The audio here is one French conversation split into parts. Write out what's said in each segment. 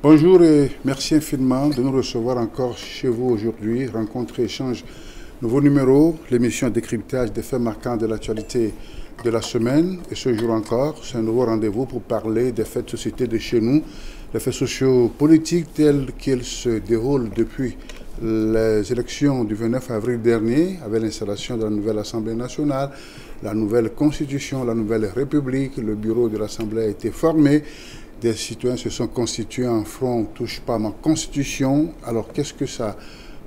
Bonjour et merci infiniment de nous recevoir encore chez vous aujourd'hui. Rencontre et échange, nouveau numéro, l'émission décryptage des faits marquants de l'actualité de la semaine. Et ce jour encore, c'est un nouveau rendez-vous pour parler des faits de société de chez nous, les faits sociaux-politiques tels qu'ils se déroulent depuis les élections du 29 avril dernier, avec l'installation de la nouvelle Assemblée nationale, la nouvelle Constitution, la nouvelle République. Le bureau de l'Assemblée a été formé. Des citoyens se sont constitués en front « Touche pas à ma Constitution ». Alors, qu'est-ce que ça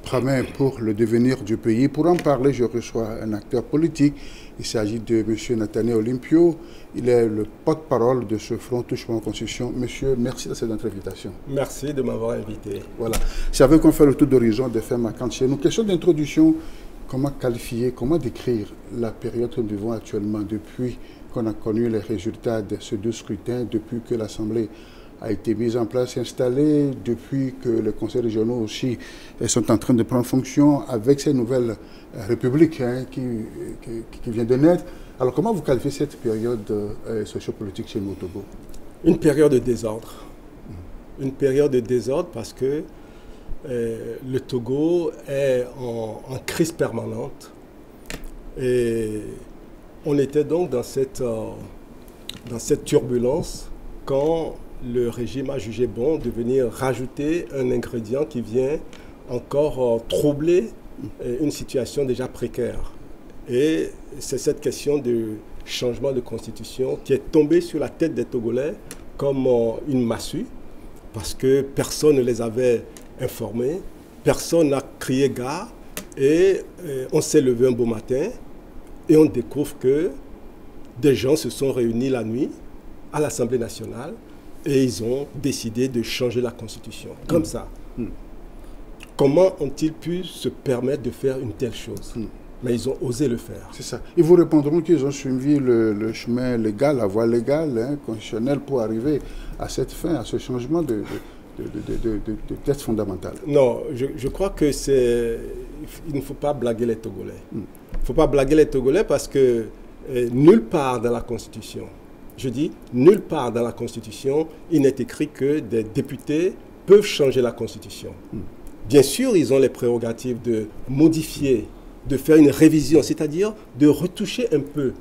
promet pour le devenir du pays? Pour en parler, je reçois un acteur politique. Il s'agit de M. Nathaniel Olympio. Il est le porte-parole de ce front « Touche pas à ma Constitution ». Monsieur, merci de cette invitation. Merci de m'avoir invité. Voilà. C'est avec qu'on fait le tour d'horizon des faits marquants chez nous. Question d'introduction, comment qualifier, comment décrire la période que nous vivons actuellement depuis qu'on a connu les résultats de ces deux scrutins, depuis que l'Assemblée a été mise en place, installée, depuis que les conseils régionaux aussi sont en train de prendre fonction avec ces nouvelles républiques qui vient de naître. Alors comment vous qualifiez cette période sociopolitique chez nous au Togo? Une période de désordre. Une période de désordre parce que le Togo est en crise permanente. Et on était donc dans cette turbulence quand le régime a jugé bon de venir rajouter un ingrédient qui vient encore troubler une situation déjà précaire. Et c'est cette question de changement de constitution qui est tombée sur la tête des Togolais comme une massue, parce que personne ne les avait informés, personne n'a crié gare, et on s'est levé un beau matin, et on découvre que des gens se sont réunis la nuit à l'Assemblée nationale et ils ont décidé de changer la Constitution. Comme ça. Comment ont-ils pu se permettre de faire une telle chose? Mais ils ont osé le faire. C'est ça. Ils vous répondront qu'ils ont suivi le chemin légal, la voie légale, constitutionnelle pour arriver à cette fin, à ce changement de texte fondamental. Non, je crois que il ne faut pas blaguer les Togolais. Il ne faut pas blaguer les Togolais parce que nulle part dans la Constitution, je dis nulle part dans la Constitution, il n'est écrit que des députés peuvent changer la Constitution. Bien sûr, ils ont les prérogatives de modifier, de faire une révision, c'est-à-dire de retoucher un peu,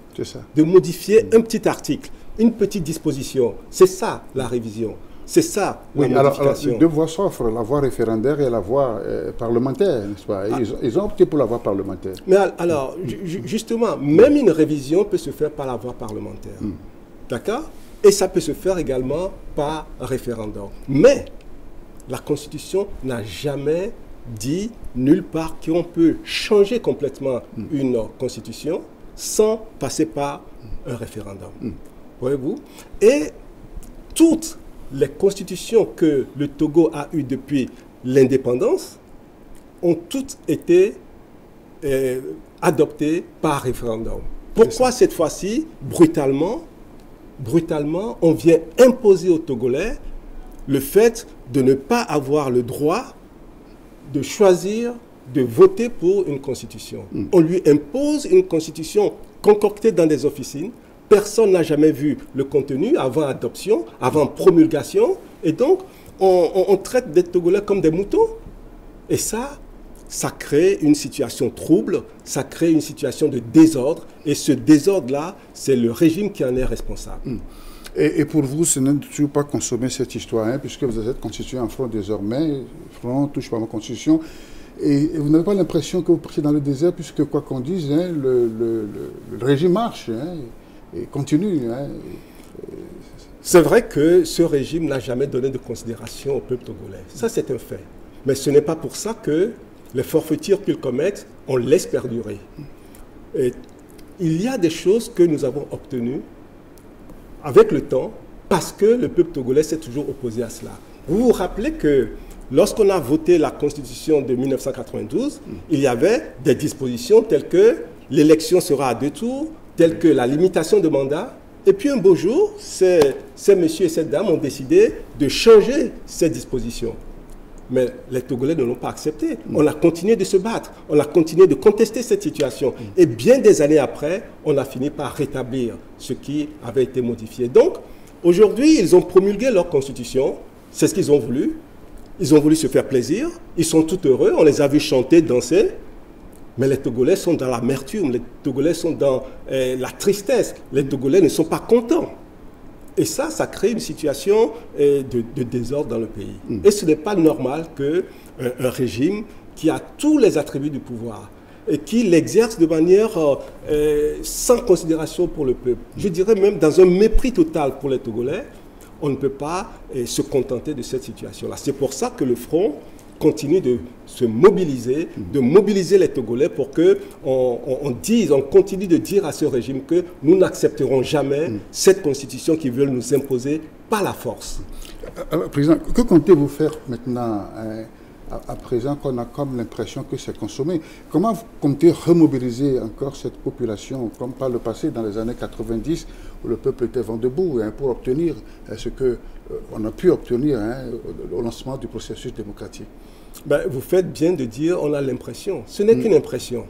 de modifier un petit article, une petite disposition. C'est ça la révision. C'est ça, la modification. Alors, deux voies s'offrent, la voie référendaire et la voie parlementaire, n'est-ce pas? Ils ont opté pour la voie parlementaire. Mais alors, justement, même une révision peut se faire par la voie parlementaire. D'accord? Et ça peut se faire également par référendum. Mais la Constitution n'a jamais dit nulle part qu'on peut changer complètement une Constitution sans passer par un référendum. Voyez-vous? Et toutes les constitutions que le Togo a eues depuis l'indépendance ont toutes été adoptées par référendum. Pourquoi cette fois-ci, brutalement, on vient imposer aux Togolais le fait de ne pas avoir le droit de choisir, de voter pour une constitution? On lui impose une constitution concoctée dans des officines. Personne n'a jamais vu le contenu avant adoption, avant promulgation. Et donc, on traite des Togolais comme des moutons. Et ça crée une situation trouble, ça crée une situation de désordre. Et ce désordre-là, c'est le régime qui en est responsable. Et pour vous, ce n'est toujours pas consommer cette histoire, puisque vous êtes constitué en front désormais, front touche pas à ma Constitution. Et vous n'avez pas l'impression que vous partez dans le désert, puisque quoi qu'on dise, le régime marche. Et continue. C'est vrai que ce régime n'a jamais donné de considération au peuple togolais. Ça, c'est un fait. Mais ce n'est pas pour ça que les forfaitures qu'ils commettent, on laisse perdurer. Et il y a des choses que nous avons obtenues avec le temps parce que le peuple togolais s'est toujours opposé à cela. Vous vous rappelez que lorsqu'on a voté la Constitution de 1992, il y avait des dispositions telles que l'élection sera à 2 tours, telles que la limitation de mandat. Et puis un beau jour, ces messieurs et ces dames ont décidé de changer ces dispositions. Mais les Togolais ne l'ont pas accepté. On a continué de se battre, on a continué de contester cette situation. Et bien des années après, on a fini par rétablir ce qui avait été modifié. Donc, aujourd'hui, ils ont promulgué leur constitution. C'est ce qu'ils ont voulu. Ils ont voulu se faire plaisir. Ils sont tout heureux. On les a vus chanter, danser. Mais les Togolais sont dans l'amertume. Les Togolais sont dans la tristesse. Les Togolais ne sont pas contents. Et ça crée une situation de désordre dans le pays. Et ce n'est pas normal qu'un régime qui a tous les attributs du pouvoir et qui l'exerce de manière sans considération pour le peuple, je dirais même dans un mépris total pour les Togolais, on ne peut pas se contenter de cette situation-là. C'est pour ça que le Front continue de se mobiliser, de mobiliser les Togolais pour qu'on continue de dire à ce régime que nous n'accepterons jamais cette constitution qu'ils veulent nous imposer par la force. Alors, Président, que comptez-vous faire maintenant à présent qu'on a comme l'impression que c'est consommé? Comment vous comptez remobiliser encore cette population, comme par le passé, dans les années 90, où le peuple était vent debout pour obtenir ce qu'on a pu obtenir au lancement du processus démocratique? Ben, vous faites bien de dire on a l'impression. Ce n'est qu'une impression.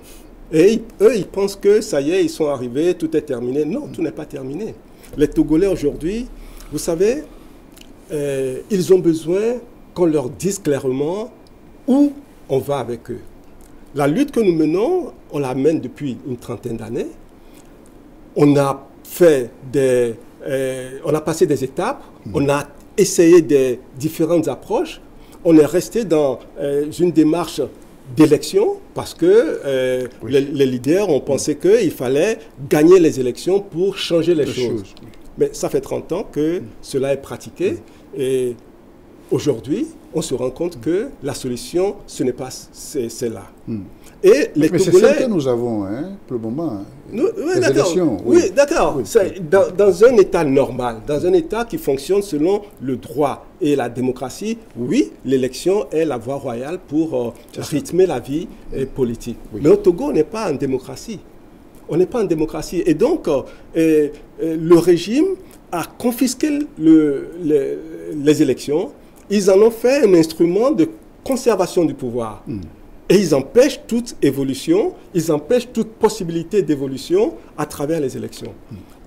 Et eux, ils pensent que ça y est, ils sont arrivés, tout est terminé. Non, tout n'est pas terminé. Les Togolais aujourd'hui, vous savez, ils ont besoin qu'on leur dise clairement où on va avec eux. La lutte que nous menons, on la mène depuis une trentaine d'années. On a passé des étapes, on a essayé des différentes approches. On est resté dans une démarche d'élection parce que les leaders ont pensé qu'il fallait gagner les élections pour changer les choses. Mais ça fait 30 ans que cela est pratiqué et aujourd'hui, on se rend compte que la solution, ce n'est pas celle-là. Et les mais Togolais, c'est celle que nous avons pour le moment. Oui, les élections. Oui, d'accord. Oui. Dans un État normal, dans un État qui fonctionne selon le droit et la démocratie, oui, l'élection est la voie royale pour rythmer la vie politique. Oui. Mais au Togo, on n'est pas en démocratie. On n'est pas en démocratie. Et donc, le régime a confisqué les élections. Ils en ont fait un instrument de conservation du pouvoir. Et ils empêchent toute évolution, ils empêchent toute possibilité d'évolution à travers les élections.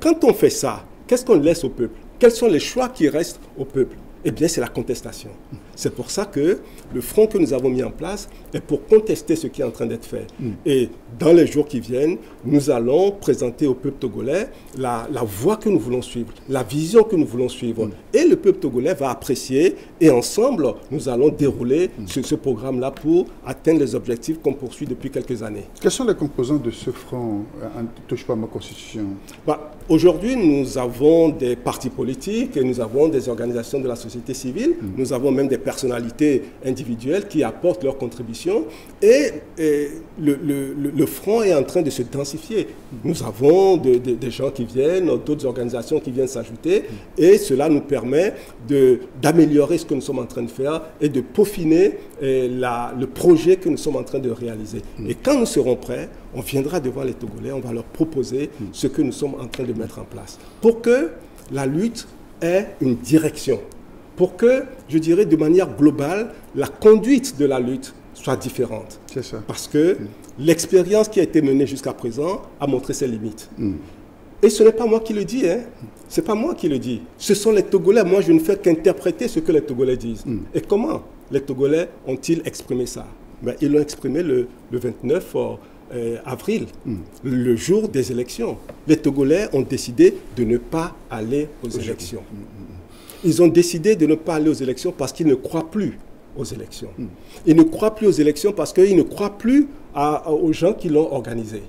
Quand on fait ça, qu'est-ce qu'on laisse au peuple? Quels sont les choix qui restent au peuple? Eh bien, c'est la contestation. C'est pour ça que le front que nous avons mis en place est pour contester ce qui est en train d'être fait. Et dans les jours qui viennent, nous allons présenter au peuple togolais la voie que nous voulons suivre, la vision que nous voulons suivre. Et le peuple togolais va apprécier et ensemble, nous allons dérouler ce programme-là pour atteindre les objectifs qu'on poursuit depuis quelques années. Quels sont les composants de ce front ne touche pas à ma constitution? Aujourd'hui, nous avons des partis politiques et nous avons des organisations de la société civile. Nous avons même des personnalités individuelles qui apportent leur contribution. Et le front est en train de se densifier. Nous avons des gens qui viennent, d'autres organisations qui viennent s'ajouter. Et cela nous permet d'améliorer ce que nous sommes en train de faire et de peaufiner le projet que nous sommes en train de réaliser. Et quand nous serons prêts, on viendra devant les Togolais, on va leur proposer ce que nous sommes en train de mettre en place. Pour que la lutte ait une direction. Pour que, je dirais, de manière globale, la conduite de la lutte soit différente. C'est ça. Parce que l'expérience qui a été menée jusqu'à présent a montré ses limites. Et ce n'est pas moi qui le dis, Ce n'est pas moi qui le dis. Ce sont les Togolais. Moi, je ne fais qu'interpréter ce que les Togolais disent. Et comment les Togolais ont-ils exprimé ça? Ils l'ont exprimé le 29 avril, le jour des élections. Les Togolais ont décidé de ne pas aller aux élections. Ils ont décidé de ne pas aller aux élections parce qu'ils ne croient plus aux élections. Ils ne croient plus aux élections parce qu'ils ne croient plus aux gens qui l'ont organisé.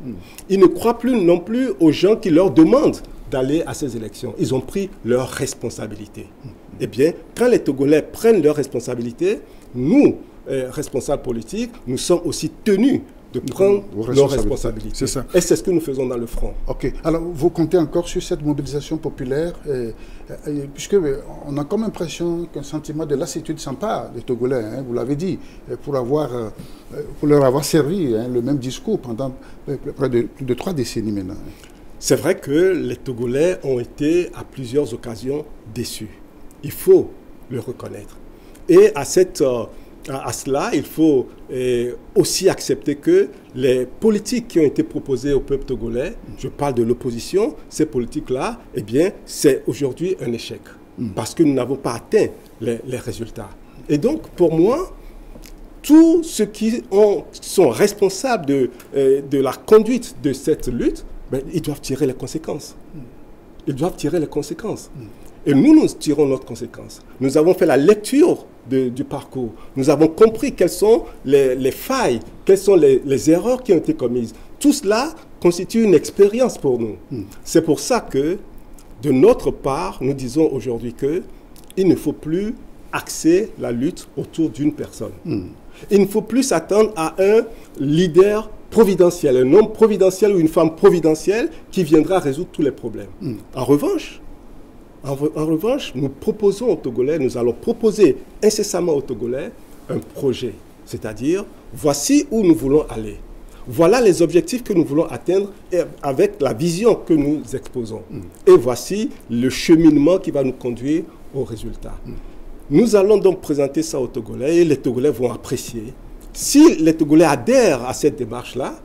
Ils ne croient plus non plus aux gens qui leur demandent d'aller à ces élections. Ils ont pris leurs responsabilités. Eh bien, quand les Togolais prennent leurs responsabilités, nous, responsables politiques, nous sommes aussi tenus de prendre nos responsabilités. C'est ça. Et c'est ce que nous faisons dans le front. Ok. Alors, vous comptez encore sur cette mobilisation populaire, puisque on a comme impression qu'un sentiment de lassitude s'empare des Togolais, vous l'avez dit, pour leur avoir servi le même discours pendant près de plus de 3 décennies maintenant. C'est vrai que les Togolais ont été à plusieurs occasions déçus. Il faut le reconnaître. Et à cela, il faut aussi accepter que les politiques qui ont été proposées au peuple togolais, je parle de l'opposition, ces politiques-là, eh bien, c'est aujourd'hui un échec. parce que nous n'avons pas atteint les résultats. Et donc, pour moi, tous ceux qui sont responsables de la conduite de cette lutte, ben, ils doivent tirer les conséquences. Ils doivent tirer les conséquences. Et nous tirons notre conséquence. Nous avons fait la lecture du parcours. Nous avons compris quelles sont les failles, quelles sont les erreurs qui ont été commises. Tout cela constitue une expérience pour nous. C'est pour ça que, de notre part, nous disons aujourd'hui qu'il ne faut plus axer la lutte autour d'une personne. Il ne faut plus s'attendre à un leader providentiel, un homme providentiel ou une femme providentielle qui viendra résoudre tous les problèmes. En revanche, nous proposons aux Togolais, nous allons proposer incessamment aux Togolais un projet. C'est-à-dire, voici où nous voulons aller. Voilà les objectifs que nous voulons atteindre avec la vision que nous exposons. Et voici le cheminement qui va nous conduire au résultat. Nous allons donc présenter ça aux Togolais et les Togolais vont apprécier. Si les Togolais adhèrent à cette démarche-là,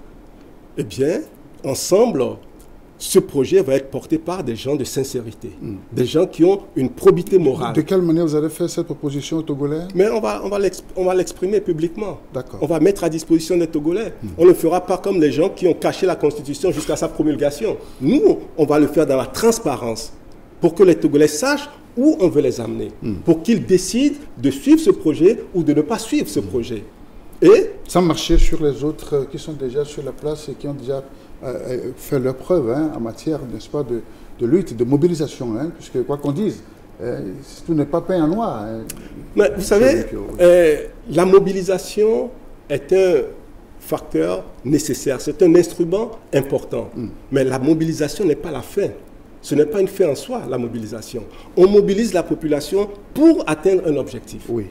eh bien, ensemble, ce projet va être porté par des gens de sincérité, des gens qui ont une probité morale. De quelle manière vous allez faire cette proposition aux Togolais? Mais on va l'exprimer publiquement. D'accord. On va mettre à disposition des Togolais. On ne le fera pas comme les gens qui ont caché la Constitution jusqu'à sa promulgation. Nous, on va le faire dans la transparence pour que les Togolais sachent où on veut les amener, pour qu'ils décident de suivre ce projet ou de ne pas suivre ce projet. Et sans marcher sur les autres qui sont déjà sur la place et qui ont déjà fait leur preuve en matière, n'est-ce pas, de lutte, de mobilisation, puisque quoi qu'on dise, tout n'est pas peint en noir. Mais vous savez, la mobilisation est un facteur nécessaire, c'est un instrument important. Mais la mobilisation n'est pas la fin. Ce n'est pas une fin en soi, la mobilisation. On mobilise la population pour atteindre un objectif. Oui.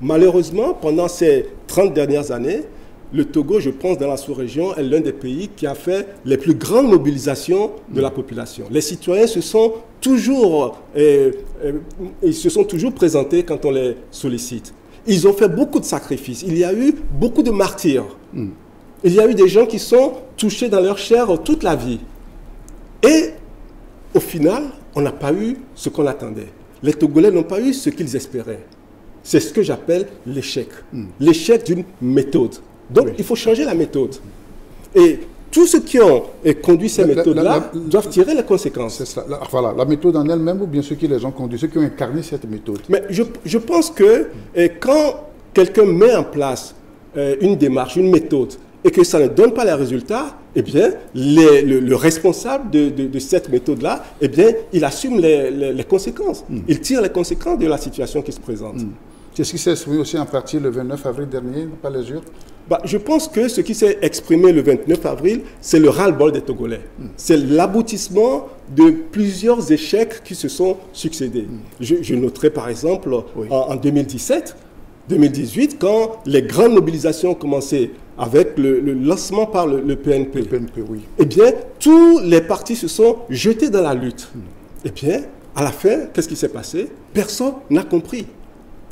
Malheureusement, pendant ces 30 dernières années, le Togo, je pense, dans la sous-région, est l'un des pays qui a fait les plus grandes mobilisations de la population. Les citoyens se sont toujours présentés quand on les sollicite. Ils ont fait beaucoup de sacrifices. Il y a eu beaucoup de martyrs. Il y a eu des gens qui sont touchés dans leur chair toute la vie. Et au final, on n'a pas eu ce qu'on attendait. Les Togolais n'ont pas eu ce qu'ils espéraient. C'est ce que j'appelle l'échec. L'échec d'une méthode. Donc, il faut changer la méthode. Et tous ceux qui ont conduit ces méthodes-là doivent tirer les conséquences. C'est ça. Voilà, la méthode en elle-même ou bien ceux qui les ont conduits, ceux qui ont incarné cette méthode. Mais je pense que quand quelqu'un met en place une démarche, une méthode, et que ça ne donne pas les résultats, eh bien, le responsable de cette méthode-là, eh bien, il assume les conséquences. Il tire les conséquences de la situation qui se présente. C'est ce qui s'est exprimé aussi en partie le 29 avril dernier, pas les urnes? Je pense que ce qui s'est exprimé le 29 avril, c'est le ras-le-bol des Togolais. C'est l'aboutissement de plusieurs échecs qui se sont succédés. Je noterai par exemple en 2017, 2018, quand les grandes mobilisations ont commencé avec le lancement par le PNP, oui. Eh bien, tous les partis se sont jetés dans la lutte. Eh bien, à la fin, qu'est-ce qui s'est passé? Personne n'a compris.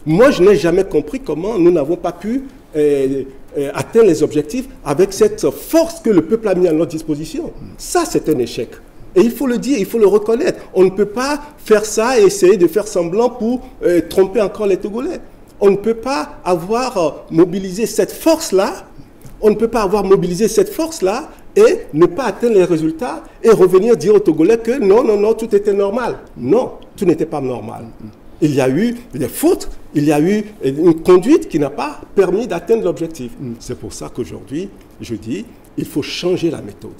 Moi, je n'ai jamais compris comment nous n'avons pas pu atteindre les objectifs avec cette force que le peuple a mis à notre disposition. Ça, c'est un échec. Et il faut le dire, il faut le reconnaître. On ne peut pas faire ça et essayer de faire semblant pour tromper encore les Togolais. On ne peut pas avoir mobilisé cette force-là. On ne peut pas avoir mobilisé cette force-là et ne pas atteindre les résultats et revenir dire aux Togolais que non, tout était normal. Non, tout n'était pas normal. Il y a eu des fautes, il y a eu une conduite qui n'a pas permis d'atteindre l'objectif. C'est pour ça qu'aujourd'hui, je dis, il faut changer la méthode.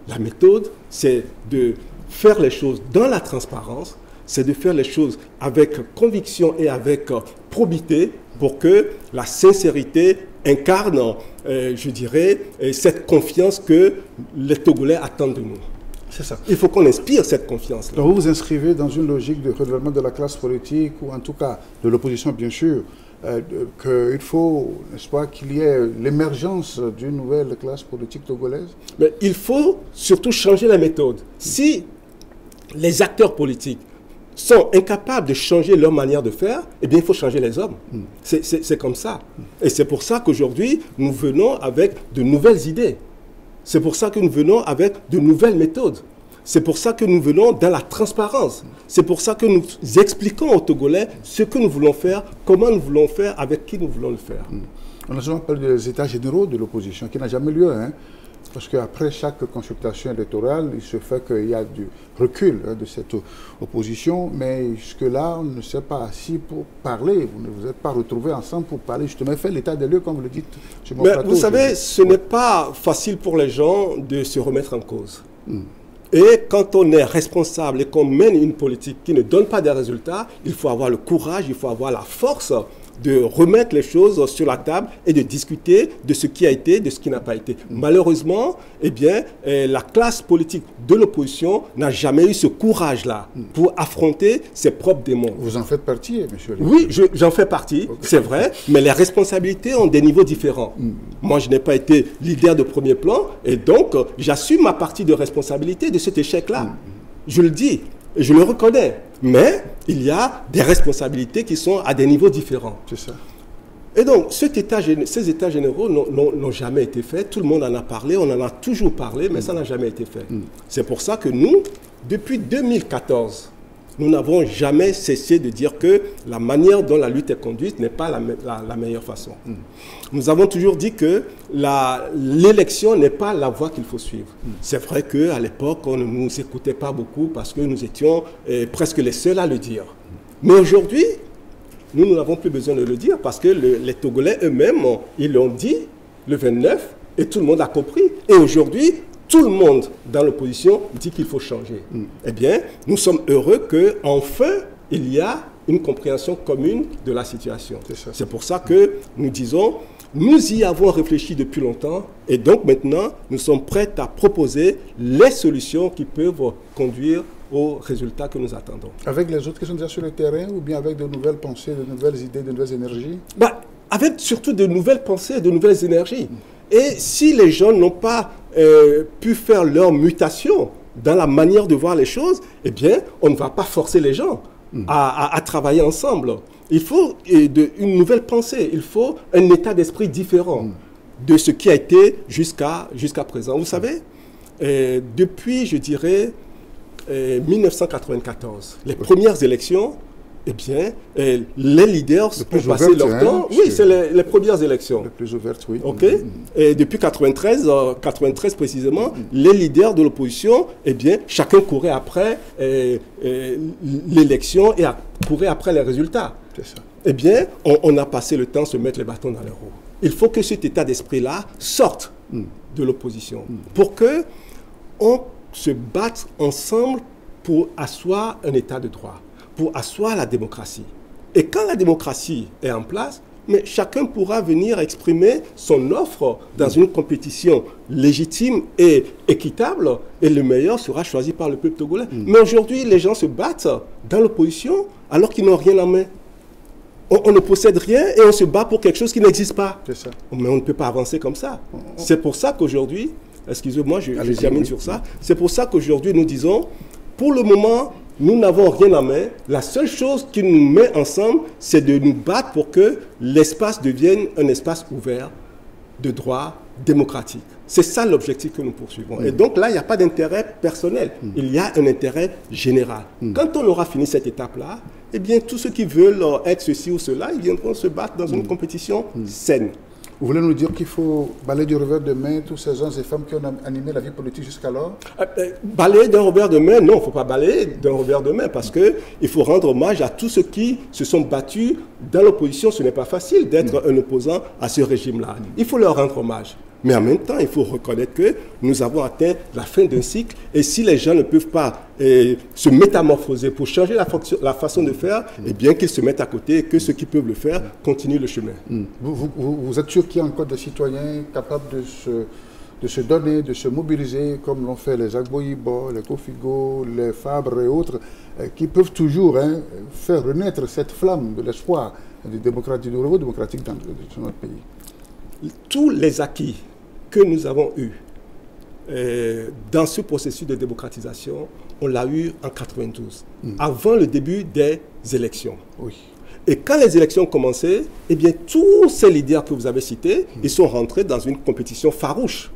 La méthode, c'est de faire les choses dans la transparence, c'est de faire les choses avec conviction et avec probité pour que la sincérité incarne, je dirais, cette confiance que les Togolais attendent de nous. C'est ça. Il faut qu'on inspire cette confiance-là. Alors vous vous inscrivez dans une logique de renouvellement de la classe politique, ou en tout cas de l'opposition bien sûr, qu'il faut, n'est-ce pas, qu'il y ait l'émergence d'une nouvelle classe politique togolaise? Mais il faut surtout changer la méthode. Si les acteurs politiques sont incapables de changer leur manière de faire, eh bien il faut changer les hommes. C'est comme ça. Et c'est pour ça qu'aujourd'hui, nous venons avec de nouvelles idées. C'est pour ça que nous venons avec de nouvelles méthodes. C'est pour ça que nous venons dans la transparence. C'est pour ça que nous expliquons aux Togolais ce que nous voulons faire, comment nous voulons faire, avec qui nous voulons le faire. On a souvent parlé des états généraux de l'opposition, qui n'a jamais lieu, hein, parce qu'après chaque consultation électorale, il se fait qu'il y a du recul de cette opposition, mais jusque-là, on ne s'est pas assis pour parler. Vous ne vous êtes pas retrouvés ensemble pour parler, justement, faire l'état des lieux, comme vous le dites sur mon plateau. Vous savez, ce n'est pas facile pour les gens de se remettre en cause. Et quand on est responsable et qu'on mène une politique qui ne donne pas des résultats, il faut avoir le courage, il faut avoir la force de remettre les choses sur la table et de discuter de ce qui a été, de ce qui n'a pas été. Malheureusement, eh bien, la classe politique de l'opposition n'a jamais eu ce courage-là pour affronter ses propres démons. Vous en faites partie, monsieur? Oui, j'en fais partie, c'est vrai, mais les responsabilités ont des niveaux différents. Moi, je n'ai pas été leader de premier plan et donc j'assume ma partie de responsabilité de cet échec-là. Je le dis. Et je le reconnais, mais il y a des responsabilités qui sont à des niveaux différents. C'est ça. Et donc, ces états généraux n'ont jamais été faits. Tout le monde en a parlé, on en a toujours parlé, mais ça n'a jamais été fait. C'est pour ça que nous, depuis 2014, nous n'avons jamais cessé de dire que la manière dont la lutte est conduite n'est pas la meilleure façon. Nous avons toujours dit que l'élection n'est pas la voie qu'il faut suivre. C'est vrai qu'à l'époque, on ne nous écoutait pas beaucoup parce que nous étions presque les seuls à le dire. Mais aujourd'hui, nous n'avons plus besoin de le dire parce que les Togolais eux-mêmes, ils l'ont dit le 29 et tout le monde a compris. Et aujourd'hui, tout le monde dans l'opposition dit qu'il faut changer. Eh bien, nous sommes heureux qu'enfin, il y a une compréhension commune de la situation. C'est pour ça que nous disons, nous y avons réfléchi depuis longtemps et donc maintenant, nous sommes prêts à proposer les solutions qui peuvent conduire aux résultats que nous attendons. Avec les autres qui sont déjà sur le terrain ou bien avec de nouvelles pensées, de nouvelles idées, de nouvelles énergies? Avec surtout de nouvelles pensées et de nouvelles énergies. Et si les gens n'ont pas pu faire leur mutation dans la manière de voir les choses, eh bien, on ne va pas forcer les gens à travailler ensemble. Il faut une nouvelle pensée, il faut un état d'esprit différent de ce qui a été jusqu'à présent. Vous savez, depuis, je dirais, 1994, les premières élections, eh bien, les leaders ont passé leur temps. Oui, c'est les premières élections. Les plus ouvertes, oui. OK. Et depuis 93 précisément, les leaders de l'opposition, eh bien, chacun courait après l'élection et courait après les résultats. C'est ça. Eh bien, on a passé le temps à se mettre les bâtons dans les roues. Il faut que cet état d'esprit-là sorte de l'opposition pour que on se batte ensemble pour asseoir un état de droit, pour asseoir la démocratie. Et quand la démocratie est en place, mais chacun pourra venir exprimer son offre dans une compétition légitime et équitable, et le meilleur sera choisi par le peuple togolais. Mais aujourd'hui, les gens se battent dans l'opposition alors qu'ils n'ont rien en main. On ne possède rien et on se bat pour quelque chose qui n'existe pas. C'est ça. Mais on ne peut pas avancer comme ça. C'est pour ça qu'aujourd'hui, excusez-moi, je termine sur ça, c'est pour ça qu'aujourd'hui nous disons, pour le moment, nous n'avons rien en main. La seule chose qui nous met ensemble, c'est de nous battre pour que l'espace devienne un espace ouvert, de droit, démocratique. C'est ça l'objectif que nous poursuivons. Et donc là, il n'y a pas d'intérêt personnel. Il y a un intérêt général. Quand on aura fini cette étape-là, eh bien, tous ceux qui veulent être ceci ou cela, ils viendront se battre dans une compétition saine. Vous voulez nous dire qu'il faut balayer du revers de main tous ces hommes et femmes qui ont animé la vie politique jusqu'alors? Balayer d'un revers de main, non, il ne faut pas balayer d'un revers de main parce qu'il faut rendre hommage à tous ceux qui se sont battus dans l'opposition. Ce n'est pas facile d'être un opposant à ce régime-là. Il faut leur rendre hommage. Mais en même temps, il faut reconnaître que nous avons atteint la fin d'un cycle et si les gens ne peuvent pas se métamorphoser pour changer la façon de faire, eh bien qu'ils se mettent à côté et que ceux qui peuvent le faire continuent le chemin. Vous êtes sûr qu'il y a encore des citoyens capables de se donner, de se mobiliser, comme l'ont fait les Agboyibo, les Kofigo, les Fabre et autres, qui peuvent toujours faire renaître cette flamme de l'espoir du renouveau démocratique dans notre pays? Tous les acquis que nous avons eus dans ce processus de démocratisation, on l'a eu en 92, avant le début des élections. Oui. Et quand les élections ont commencé, eh bien, tous ces leaders que vous avez cités, ils sont rentrés dans une compétition farouche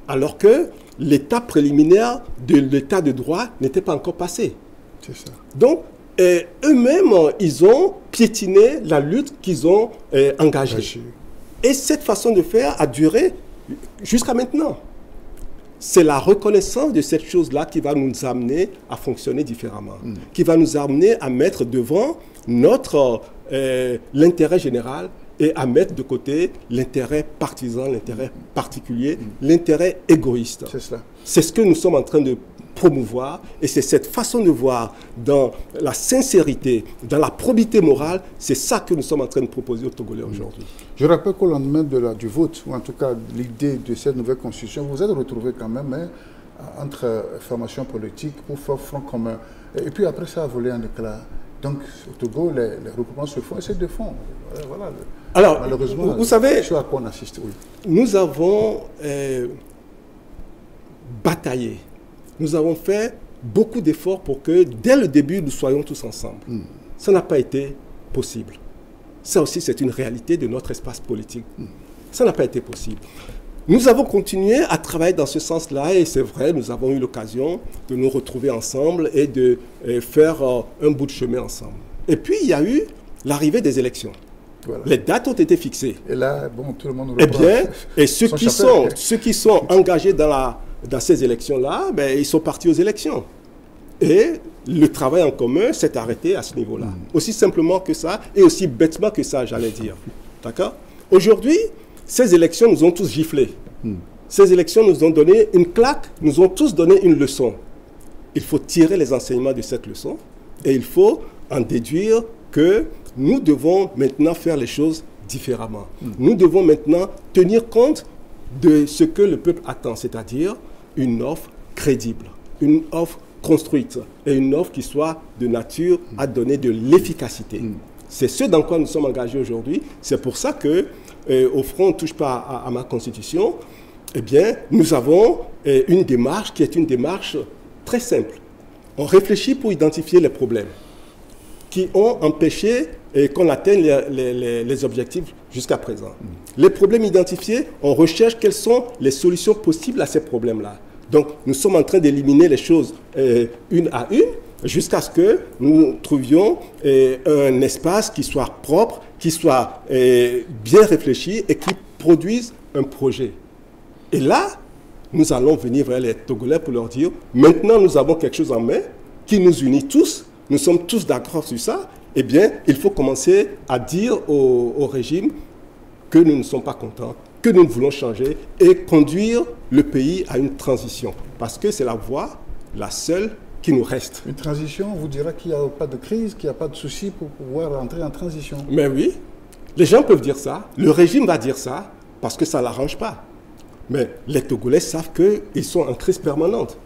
alors que l'état préliminaire de l'état de droit n'était pas encore passé. C'est ça. Donc, eux-mêmes, ils ont piétiné la lutte qu'ils ont engagée. Et cette façon de faire a duré jusqu'à maintenant. C'est la reconnaissance de cette chose-là qui va nous amener à fonctionner différemment, qui va nous amener à mettre devant l'intérêt général et à mettre de côté l'intérêt partisan, l'intérêt particulier, l'intérêt égoïste. C'est cela. C'est ce que nous sommes en train de promouvoir, et c'est cette façon de voir dans la sincérité, dans la probité morale, c'est ça que nous sommes en train de proposer aux Togolais aujourd'hui. Je rappelle qu'au lendemain du vote, ou en tout cas l'idée de cette nouvelle constitution, vous vous êtes retrouvés quand même entre formations politiques pour faire front commun. Et puis après ça a volé en éclat. Donc au Togo, les regroupements se font et se défont. Voilà. Alors, malheureusement, vous savez, ce à quoi on assiste, oui. Nous avons bataillé. Nous avons fait beaucoup d'efforts pour que, dès le début, nous soyons tous ensemble. Ça n'a pas été possible. Ça aussi, c'est une réalité de notre espace politique. Ça n'a pas été possible. Nous avons continué à travailler dans ce sens-là, et c'est vrai, nous avons eu l'occasion de nous retrouver ensemble et de faire un bout de chemin ensemble. Et puis, il y a eu l'arrivée des élections. Voilà. Les dates ont été fixées. Et là, bon, tout le monde reprend. Eh bien, et ceux qui sont engagés dans ces élections-là, ben, ils sont partis aux élections. Et le travail en commun s'est arrêté à ce niveau-là. Aussi simplement que ça, et aussi bêtement que ça, j'allais dire. D'accord? Aujourd'hui, ces élections nous ont tous giflés. Ces élections nous ont donné une claque, nous ont tous donné une leçon. Il faut tirer les enseignements de cette leçon, et il faut en déduire que nous devons maintenant faire les choses différemment. Nous devons maintenant tenir compte de ce que le peuple attend, c'est-à-dire une offre crédible, une offre construite et une offre qui soit de nature à donner de l'efficacité. C'est ce dans quoi nous sommes engagés aujourd'hui. C'est pour ça que, au Front Touche pas à ma Constitution, eh bien, nous avons une démarche qui est une démarche très simple. On réfléchit pour identifier les problèmes qui ont empêché qu'on atteigne les objectifs jusqu'à présent. Les problèmes identifiés, on recherche quelles sont les solutions possibles à ces problèmes-là. Donc, nous sommes en train d'éliminer les choses une à une jusqu'à ce que nous trouvions un espace qui soit propre, qui soit bien réfléchi et qui produise un projet. Et là, nous allons venir vers les Togolais pour leur dire, maintenant nous avons quelque chose en main qui nous unit tous, nous sommes tous d'accord sur ça, eh bien, il faut commencer à dire au régime que nous ne sommes pas contents, que nous voulons changer et conduire le pays à une transition. Parce que c'est la voie, la seule, qui nous reste. Une transition, vous direz qu'il n'y a pas de crise, qu'il n'y a pas de souci pour pouvoir entrer en transition. Mais oui, les gens peuvent dire ça, le régime va dire ça, parce que ça ne l'arrange pas. Mais les Togolais savent qu'ils sont en crise permanente.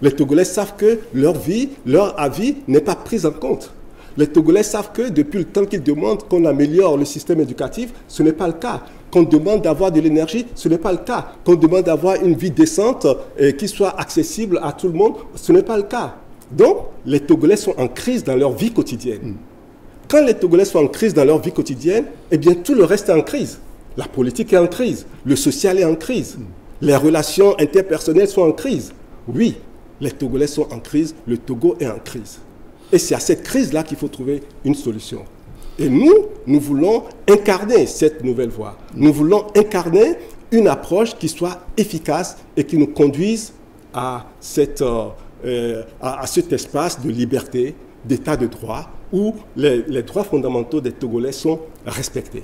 Les Togolais savent que leur vie, leur avis n'est pas pris en compte. Les Togolais savent que depuis le temps qu'ils demandent qu'on améliore le système éducatif, ce n'est pas le cas. Qu'on demande d'avoir de l'énergie, ce n'est pas le cas. Qu'on demande d'avoir une vie décente et qui soit accessible à tout le monde, ce n'est pas le cas. Donc, les Togolais sont en crise dans leur vie quotidienne. Quand les Togolais sont en crise dans leur vie quotidienne, eh bien, tout le reste est en crise. La politique est en crise, le social est en crise, les relations interpersonnelles sont en crise. Oui, les Togolais sont en crise, le Togo est en crise. Et c'est à cette crise-là qu'il faut trouver une solution. Et nous voulons incarner cette nouvelle voie. Nous voulons incarner une approche qui soit efficace et qui nous conduise à cet espace de liberté, d'état de droit, où les droits fondamentaux des Togolais sont respectés.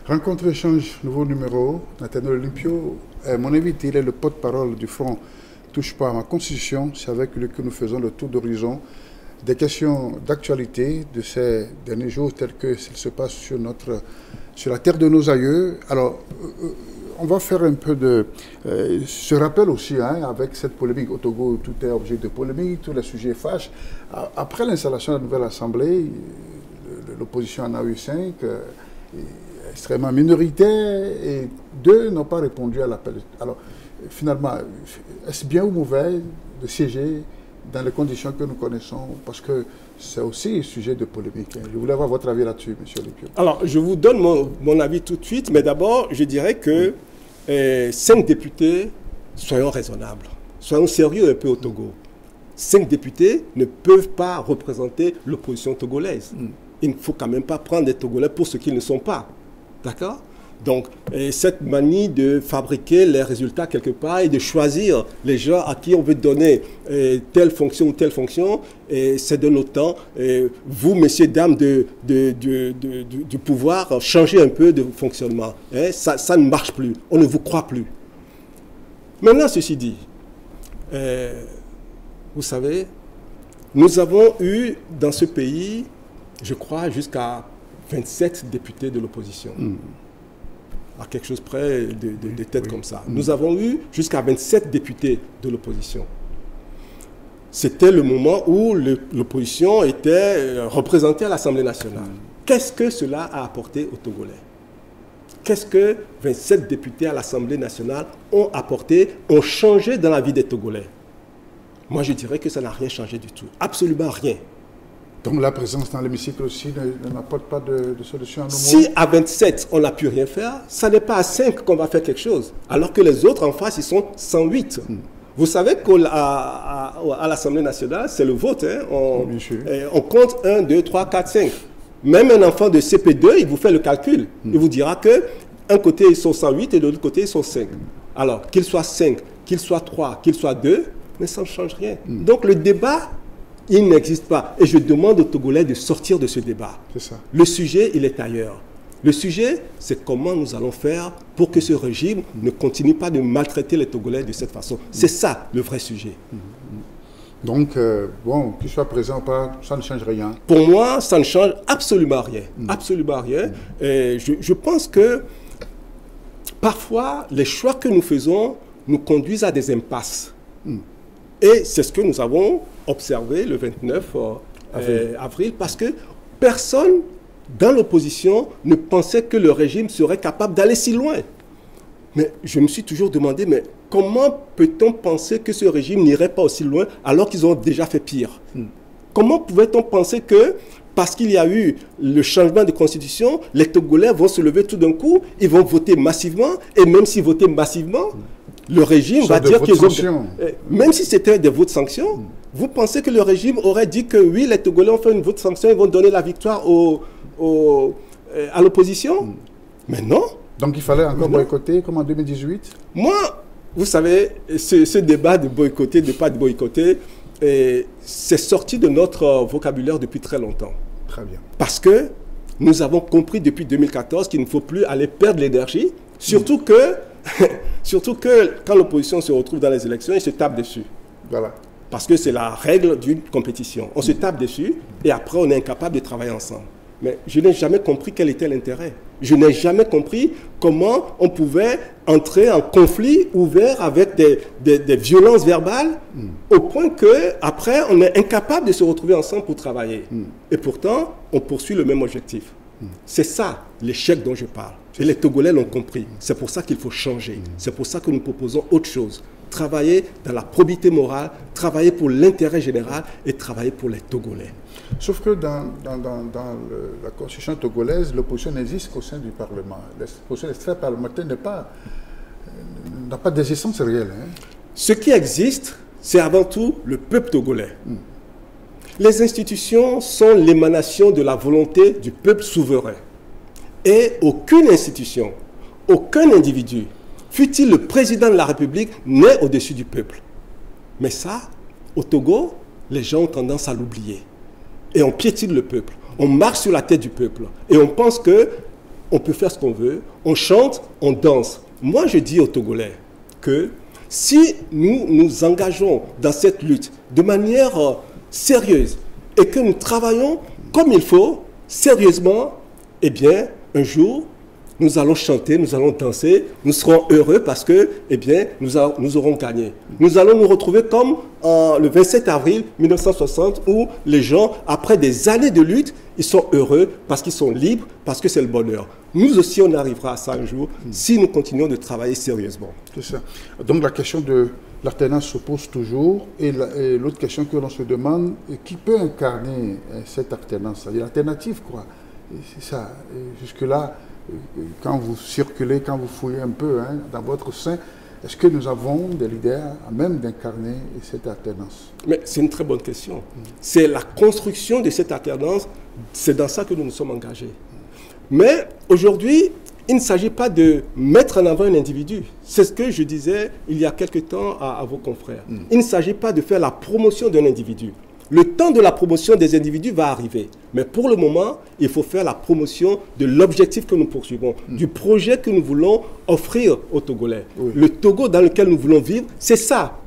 Rencontre échange, nouveau numéro. Nathaniel Olympio, mon invité, il est le porte-parole du Front Touche pas à ma Constitution. C'est avec lui que nous faisons le tour d'horizon des questions d'actualité de ces derniers jours, telles que s'il se passe sur la terre de nos aïeux. Alors, on va faire un peu de... ce rappel aussi, avec cette polémique au Togo, tout est objet de polémique, tous les sujets fâchent. Après l'installation de la nouvelle Assemblée, l'opposition en a eu 5, extrêmement minoritaire, et 2 n'ont pas répondu à l'appel. Alors, finalement, est-ce bien ou mauvais de siéger dans les conditions que nous connaissons, parce que c'est aussi un sujet de polémique. Je voulais avoir votre avis là-dessus, M. Olympio. Alors, je vous donne mon avis tout de suite, mais d'abord, je dirais que 5 députés soyons raisonnables, soyons sérieux un peu au Togo. 5 députés ne peuvent pas représenter l'opposition togolaise. Il ne faut quand même pas prendre des Togolais pour ce qu'ils ne sont pas. D'accord? Donc, cette manie de fabriquer les résultats quelque part et de choisir les gens à qui on veut donner telle fonction ou telle fonction, c'est de notre temps. Vous, messieurs, dames du pouvoir, changez un peu de fonctionnement. Ça ne marche plus. On ne vous croit plus. Maintenant, ceci dit, vous savez, nous avons eu dans ce pays, je crois, jusqu'à 27 députés de l'opposition. À quelque chose près de têtes comme ça. Nous avons eu jusqu'à 27 députés de l'opposition. C'était le moment où l'opposition était représentée à l'Assemblée nationale. Qu'est-ce que cela a apporté aux Togolais? Qu'est-ce que 27 députés à l'Assemblée nationale ont apporté, ont changé dans la vie des Togolais? Moi, je dirais que ça n'a rien changé du tout. Absolument rien. Donc la présence dans l'hémicycle aussi n'apporte pas de solution à nos maux. Si à 27, on n'a pu rien faire, ça n'est pas à 5 qu'on va faire quelque chose. Alors que les autres en face, ils sont 108. Vous savez qu'à l'Assemblée nationale, c'est le vote. Hein. On compte 1, 2, 3, 4, 5. Même un enfant de CP2, il vous fait le calcul. Il vous dira qu'un côté, ils sont 108 et de l'autre côté, ils sont 5. Alors, qu'il soit 5, qu'il soit 3, qu'il soit 2, mais ça ne change rien. Donc le débat, il n'existe pas. Et je demande aux Togolais de sortir de ce débat. C'est ça. Le sujet, il est ailleurs. Le sujet, c'est comment nous allons faire pour que ce régime ne continue pas de maltraiter les Togolais de cette façon. C'est ça, le vrai sujet. Donc, bon, qu'il soit présent ou pas, ça ne change rien. Pour moi, ça ne change absolument rien. Absolument rien. Et je pense que parfois, les choix que nous faisons nous conduisent à des impasses. Et c'est ce que nous avons observé le 29 avril, parce que personne dans l'opposition ne pensait que le régime serait capable d'aller si loin. Mais je me suis toujours demandé, mais comment peut-on penser que ce régime n'irait pas aussi loin alors qu'ils ont déjà fait pire? Comment pouvait-on penser que, parce qu'il y a eu le changement de constitution, les Togolais vont se lever tout d'un coup, ils vont voter massivement, et même s'ils votaient massivement, le régime va dire qu'ils ont... Même si c'était des votes sanctions, vous pensez que le régime aurait dit que oui, les Togolais ont fait une vote sanction, ils vont donner la victoire à l'opposition? Mais non. Donc il fallait encore boycotter, comme en 2018? Moi, vous savez, ce débat de boycotter, de ne pas boycotter, c'est sorti de notre vocabulaire depuis très longtemps. Très bien. Parce que nous avons compris depuis 2014 qu'il ne faut plus aller perdre l'énergie, surtout que quand l'opposition se retrouve dans les élections, ils se tapent dessus. Voilà. Parce que c'est la règle d'une compétition. On se tape dessus et après on est incapable de travailler ensemble. Mais je n'ai jamais compris quel était l'intérêt. Je n'ai jamais compris comment on pouvait entrer en conflit ouvert avec des violences verbales au point qu'après on est incapable de se retrouver ensemble pour travailler. Et pourtant, on poursuit le même objectif. C'est ça l'échec dont je parle. Et les Togolais l'ont compris. C'est pour ça qu'il faut changer. C'est pour ça que nous proposons autre chose. Travailler dans la probité morale, travailler pour l'intérêt général et travailler pour les Togolais. Sauf que dans la constitution togolaise, l'opposition n'existe qu'au sein du Parlement. L'opposition extra-parlementaire n'a pas d'existence réelle. Hein. Ce qui existe, c'est avant tout le peuple togolais. Les institutions sont l'émanation de la volonté du peuple souverain. Et aucune institution, aucun individu, fût-il le président de la République, n'est au-dessus du peuple. Mais ça, au Togo, les gens ont tendance à l'oublier. Et on piétine le peuple. On marche sur la tête du peuple. Et on pense qu'on peut faire ce qu'on veut. On chante, on danse. Moi, je dis aux Togolais que si nous nous engageons dans cette lutte de manière sérieuse et que nous travaillons comme il faut, sérieusement, eh bien, un jour, nous allons chanter, nous allons danser, nous serons heureux parce que, eh bien, nous aurons gagné. Nous allons nous retrouver comme le 27 avril 1960 où les gens, après des années de lutte, ils sont heureux parce qu'ils sont libres, parce que c'est le bonheur. Nous aussi, on arrivera à ça un jour si nous continuons de travailler sérieusement. C'est ça. Donc la question de l'alternance se pose toujours et l'autre question que l'on se demande, qui peut incarner cette alternance? L'alternative, quoi. C'est ça. Jusque-là, quand vous circulez, quand vous fouillez un peu dans votre sein, Est-ce que nous avons des leaders à même d'incarner cette alternance? Mais c'est une très bonne question. C'est la construction de cette alternance, c'est dans ça que nous nous sommes engagés. Mais aujourd'hui, il ne s'agit pas de mettre en avant un individu. C'est ce que je disais il y a quelque temps à vos confrères. Il ne s'agit pas de faire la promotion d'un individu. Le temps de la promotion des individus va arriver. Mais pour le moment, il faut faire la promotion de l'objectif que nous poursuivons, du projet que nous voulons offrir aux Togolais. Oui. Le Togo dans lequel nous voulons vivre, c'est ça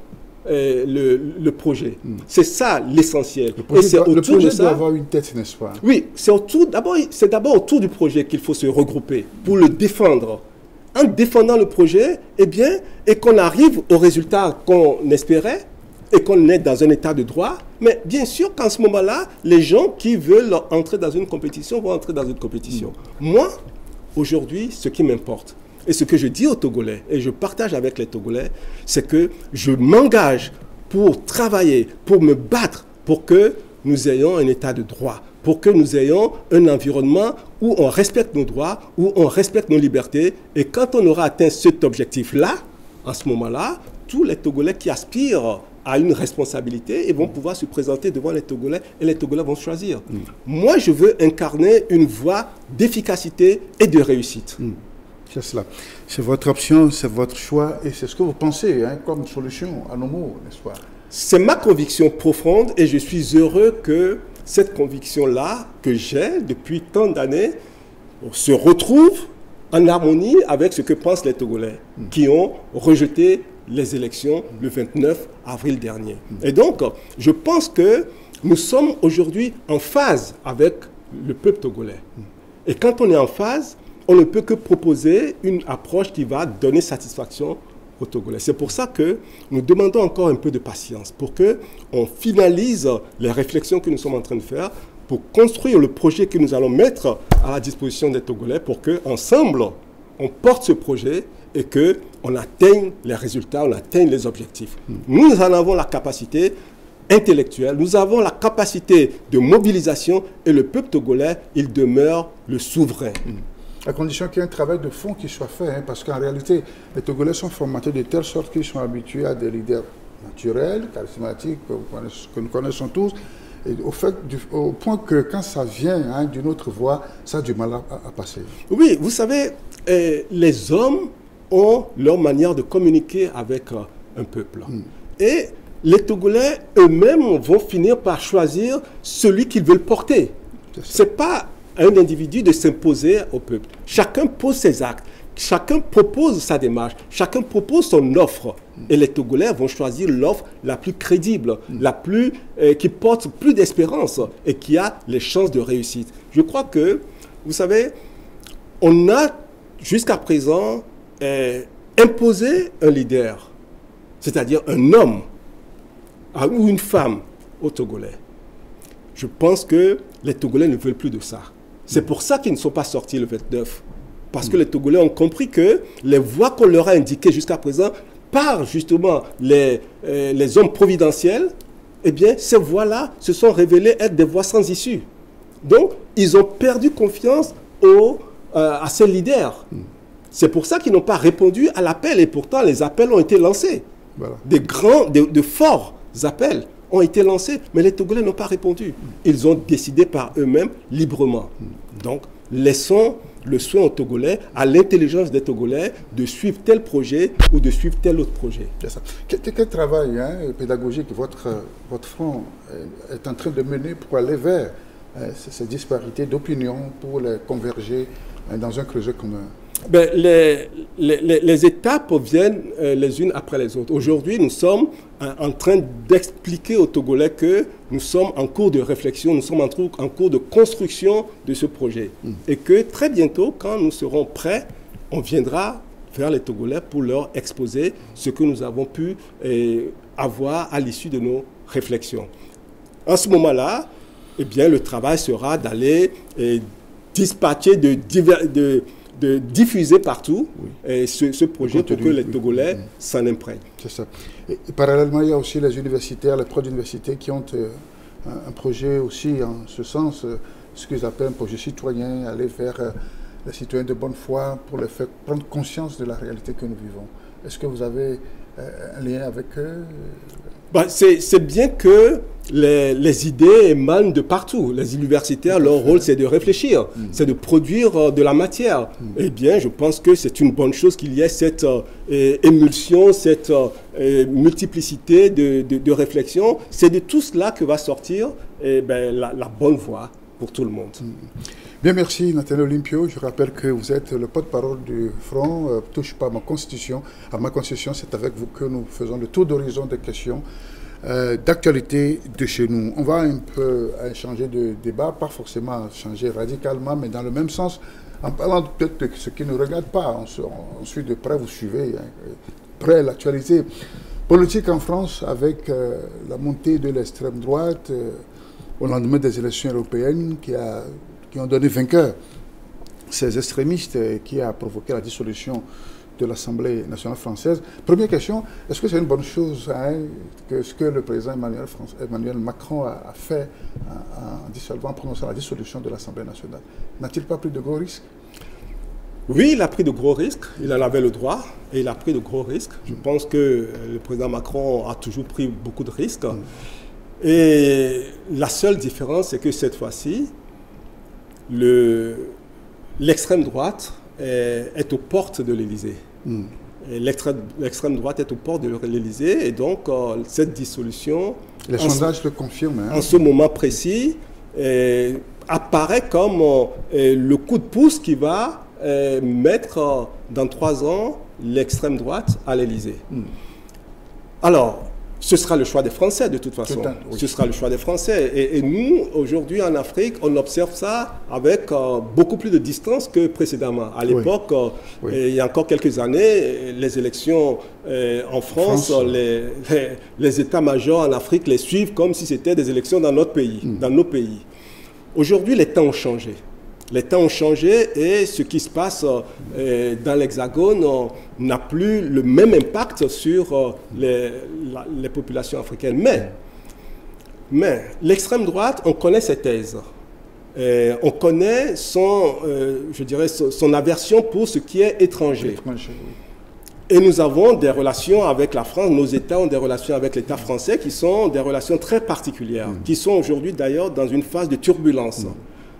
le projet. C'est ça l'essentiel. Le projet doit avoir une tête, n'est-ce pas? Oui, c'est d'abord autour du projet qu'il faut se regrouper pour le défendre. En défendant le projet, et qu'on arrive au résultat qu'on espérait, et qu'on est dans un état de droit, mais bien sûr qu'en ce moment-là, les gens qui veulent entrer dans une compétition vont entrer dans une compétition. Moi, aujourd'hui, ce qui m'importe, et ce que je dis aux Togolais, et je partage avec les Togolais, c'est que je m'engage pour travailler, pour me battre, pour que nous ayons un état de droit, pour que nous ayons un environnement où on respecte nos droits, où on respecte nos libertés, et quand on aura atteint cet objectif-là, en ce moment-là, tous les Togolais qui aspirent à une responsabilité et vont pouvoir se présenter devant les Togolais et les Togolais vont choisir. Moi, je veux incarner une voie d'efficacité et de réussite. C'est cela. C'est votre option, c'est votre choix et c'est ce que vous pensez comme solution à nos maux, n'est-ce pas? C'est ma conviction profonde et je suis heureux que cette conviction-là que j'ai depuis tant d'années se retrouve en harmonie avec ce que pensent les Togolais qui ont rejeté les élections le 29 avril dernier. Et donc, je pense que nous sommes aujourd'hui en phase avec le peuple togolais. Et quand on est en phase, on ne peut que proposer une approche qui va donner satisfaction aux Togolais. C'est pour ça que nous demandons encore un peu de patience pour qu'on finalise les réflexions que nous sommes en train de faire pour construire le projet que nous allons mettre à la disposition des Togolais pour qu'ensemble, on porte ce projet et qu'on atteigne les résultats, on atteigne les objectifs. Nous en avons la capacité intellectuelle, nous avons la capacité de mobilisation et le peuple togolais, il demeure le souverain. À condition qu'il y ait un travail de fond qui soit fait, parce qu'en réalité, les Togolais sont formatés de telle sorte qu'ils sont habitués à des leaders naturels, charismatiques, que nous connaissons tous, et au point que quand ça vient d'une autre voie, ça a du mal à passer. Oui, vous savez, les hommes ont leur manière de communiquer avec un peuple. Et les Togolais eux-mêmes vont finir par choisir celui qu'ils veulent porter. Ce n'est pas à un individu de s'imposer au peuple. Chacun pose ses actes, chacun propose sa démarche, chacun propose son offre. Et les Togolais vont choisir l'offre la plus crédible, qui porte plus d'espérance et qui a les chances de réussite. Je crois que, vous savez, on a jusqu'à présent imposé un leader, c'est-à-dire un homme ou une femme aux Togolais. Je pense que les Togolais ne veulent plus de ça. C'est pour ça qu'ils ne sont pas sortis le 29. Parce que les Togolais ont compris que les voies qu'on leur a indiquées jusqu'à présent, par justement les hommes providentiels, eh bien, ces voies-là se sont révélées être des voies sans issue. Donc, ils ont perdu confiance à ces leaders. C'est pour ça qu'ils n'ont pas répondu à l'appel. Et pourtant, les appels ont été lancés. Voilà. De forts appels ont été lancés, mais les Togolais n'ont pas répondu. Ils ont décidé par eux-mêmes librement. Donc, laissons le soin aux Togolais, à l'intelligence des Togolais, de suivre tel projet ou de suivre tel autre projet. Ça. Quel travail pédagogique votre front est en train de mener pour aller vers ces disparités d'opinion, pour les converger dans un creuset commun? Ben, les étapes viennent les unes après les autres. Aujourd'hui, nous sommes en train d'expliquer aux Togolais que nous sommes en cours de réflexion, nous sommes en cours de construction de ce projet. Et que très bientôt, quand nous serons prêts, on viendra vers les Togolais pour leur exposer ce que nous avons pu avoir à l'issue de nos réflexions. En ce moment-là, eh bien, le travail sera d'aller dispatcher, de diffuser partout ce projet pour que les Togolais s'en imprègnent. C'est ça. Et parallèlement, il y a aussi les universitaires, les pros d'université qui ont un projet aussi en ce sens, ce qu'ils appellent un projet citoyen, aller vers les citoyens de bonne foi pour les faire prendre conscience de la réalité que nous vivons. Est-ce que vous avez un lien avec eux? C'est bien que les idées émanent de partout. Les universitaires, leur rôle, c'est de réfléchir, c'est de produire de la matière. Eh bien, je pense que c'est une bonne chose qu'il y ait cette émulsion, cette multiplicité de réflexions. C'est de tout cela que va sortir la bonne voie pour tout le monde. Bien, merci Nathaniel Olympio. Je rappelle que vous êtes le porte-parole du Front Touche pas à ma Constitution. C'est avec vous que nous faisons le tour d'horizon des questions d'actualité de chez nous. On va un peu changer de débat, pas forcément changer radicalement, mais dans le même sens, en parlant peut-être de ce qui ne regarde pas. On suit de près, vous suivez près l'actualité politique en France avec la montée de l'extrême droite au lendemain des élections européennes qui ont donné vainqueur ces extrémistes et qui a provoqué la dissolution de l'Assemblée nationale française. Première question, est-ce que c'est une bonne chose que ce que le président Emmanuel Macron a fait en prononçant la dissolution de l'Assemblée nationale? N'a-t-il pas pris de gros risques? Oui, il a pris de gros risques. Il en avait le droit et il a pris de gros risques. Je pense que le président Macron a toujours pris beaucoup de risques. Et la seule différence, c'est que cette fois-ci, l'extrême droite est aux portes de l'Élysée. L'extrême droite est aux portes de l'Élysée et donc cette dissolution, les sondages le confirment, en ce moment précis, apparaît comme le coup de pouce qui va mettre dans 3 ans l'extrême droite à l'Élysée. Alors, ce sera le choix des Français de toute façon. Ce sera le choix des Français. Et nous, aujourd'hui en Afrique, on observe ça avec beaucoup plus de distance que précédemment. À l'époque, il y a encore quelques années, les élections en France, les états-majors en Afrique les suivent comme si c'était des élections dans notre pays, dans nos pays. Aujourd'hui, les temps ont changé. Les temps ont changé et ce qui se passe dans l'Hexagone n'a plus le même impact sur les populations africaines. Mais l'extrême droite, on connaît ses thèses. On connaît son aversion pour ce qui est étranger. Et nous avons des relations avec la France, nos États ont des relations avec l'État français qui sont des relations très particulières, qui sont aujourd'hui d'ailleurs dans une phase de turbulence.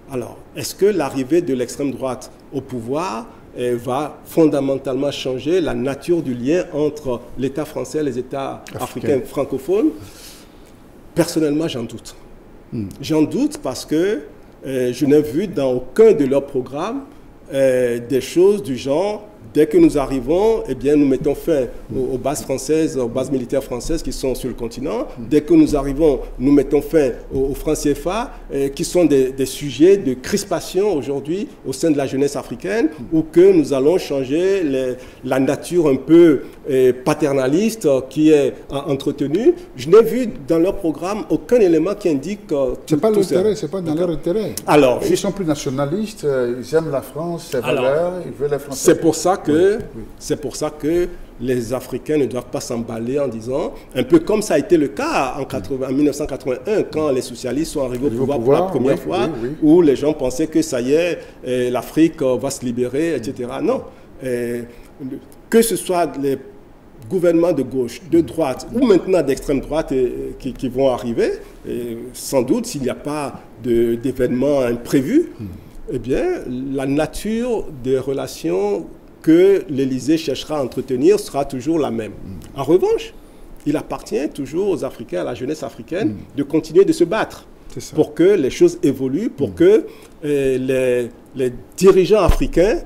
Alors, est-ce que l'arrivée de l'extrême droite au pouvoir va fondamentalement changer la nature du lien entre l'État français et les États africains francophones? Personnellement, j'en doute. J'en doute parce que je n'ai vu dans aucun de leurs programmes des choses du genre. Dès que nous arrivons, eh bien, nous mettons fin aux bases françaises, aux bases militaires françaises qui sont sur le continent. Dès que nous arrivons, nous mettons fin aux francs CFA, qui sont des sujets de crispation aujourd'hui au sein de la jeunesse africaine, ou que nous allons changer la nature un peu paternaliste qui est entretenue. Je n'ai vu dans leur programme aucun élément qui indique c'est pas l'intérêt, c'est pas dans leur intérêt. Alors, ils sont plus nationalistes, ils aiment la France, ses valeurs, ils veulent les Français. C'est pour ça que les Africains ne doivent pas s'emballer en disant, un peu comme ça a été le cas en 1981, quand les socialistes sont arrivés au pouvoir pour la première fois, où les gens pensaient que ça y est, l'Afrique va se libérer, etc. Non. Que ce soit les gouvernements de gauche, de droite ou maintenant d'extrême droite qui vont arriver, sans doute s'il n'y a pas d'événements imprévus, eh bien, la nature des relations que l'Élysée cherchera à entretenir sera toujours la même. En revanche, il appartient toujours aux Africains, à la jeunesse africaine, de continuer de se battre pour que les choses évoluent, pour que les dirigeants africains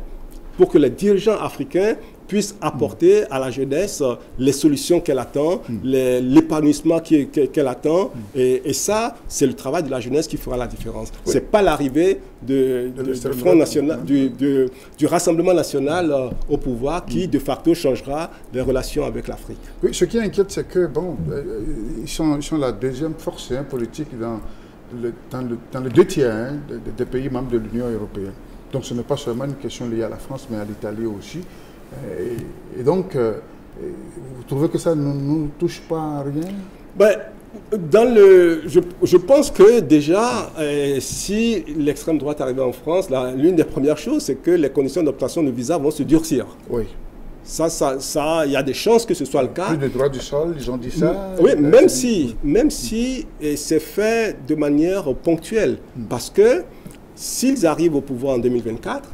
puisse apporter à la jeunesse les solutions qu'elle attend, l'épanouissement qu'elle attend. Et ça, c'est le travail de la jeunesse qui fera la différence. Ce n'est pas l'arrivée du Front National, du Rassemblement National au pouvoir qui, de facto, changera les relations avec l'Afrique. Oui, ce qui inquiète, c'est que, bon, ils sont la deuxième force politique dans les 2 tiers des pays membres de l'Union européenne. Donc, ce n'est pas seulement une question liée à la France, mais à l'Italie aussi. Et donc, vous trouvez que ça ne nous touche pas à rien? Je pense que déjà, si l'extrême droite arrivait en France, l'une des premières choses, c'est que les conditions d'obtention de visa vont se durcir. Oui. il y a des chances que ce soit le cas. Plus de droit du sol, ils ont dit ça. Oui, même si c'est fait de manière ponctuelle. Parce que s'ils arrivent au pouvoir en 2024,